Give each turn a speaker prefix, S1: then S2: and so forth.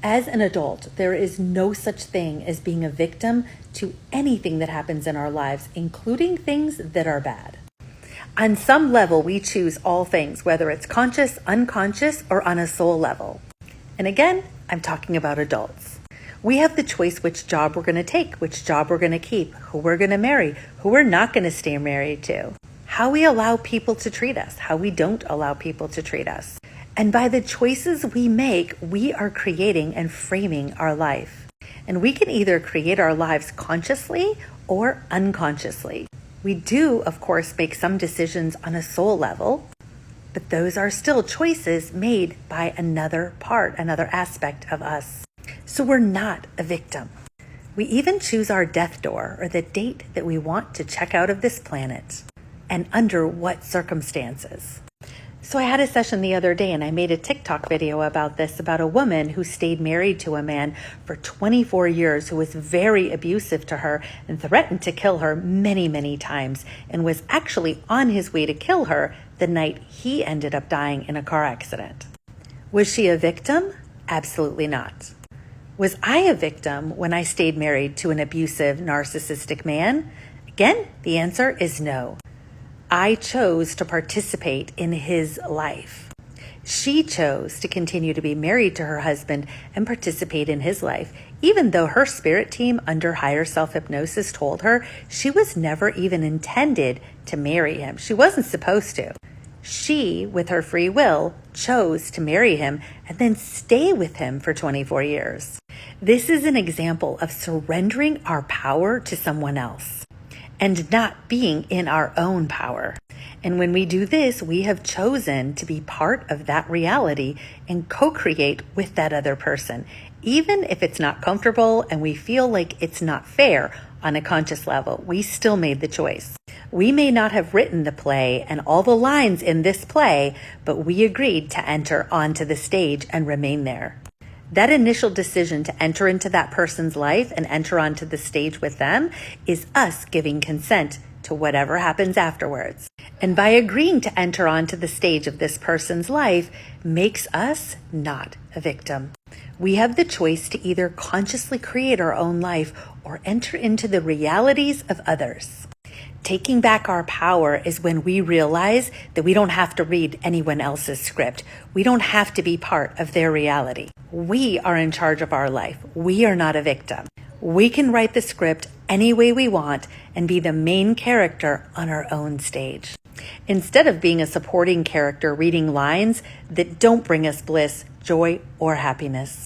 S1: As an adult, there is no such thing as being a victim to anything that happens in our lives, including things that are bad. On some level, we choose all things, whether it's conscious, unconscious, or on a soul level. And again, I'm talking about adults. We have the choice which job we're going to take, which job we're going to keep, who we're going to marry, who we're not going to stay married to, how we allow people to treat us, how we don't allow people to treat us. And by the choices we make, we are creating and framing our life. And we can either create our lives consciously or unconsciously. We do, of course, make some decisions on a soul level, but those are still choices made by another part, another aspect of us. So we're not a victim. We even choose our death door or the date that we want to check out of this planet and under what circumstances. So I had a session the other day and I made a TikTok video about this, about a woman who stayed married to a man for 24 years who was very abusive to her and threatened to kill her many, many times and was actually on his way to kill her the night he ended up dying in a car accident. Was she a victim? Absolutely not. Was I a victim when I stayed married to an abusive, narcissistic man? Again, the answer is no. I chose to participate in his life. She chose to continue to be married to her husband and participate in his life, even though her spirit team under higher self-hypnosis told her she was never even intended to marry him. She wasn't supposed to. She, with her free will, chose to marry him and then stay with him for 24 years. This is an example of surrendering our power to someone else and not being in our own power. And when we do this, we have chosen to be part of that reality and co-create with that other person, even if it's not comfortable and we feel like it's not fair on a conscious level. We still made the choice. We may not have written the play and all the lines in this play, but we agreed to enter onto the stage and remain there. That initial decision to enter into that person's life and enter onto the stage with them is us giving consent to whatever happens afterwards. And by agreeing to enter onto the stage of this person's life makes us not a victim. We have the choice to either consciously create our own life or enter into the realities of others. Taking back our power is when we realize that we don't have to read anyone else's script. We don't have to be part of their reality. We are in charge of our life. We are not a victim. We can write the script any way we want and be the main character on our own stage, instead of being a supporting character reading lines that don't bring us bliss, joy, or happiness.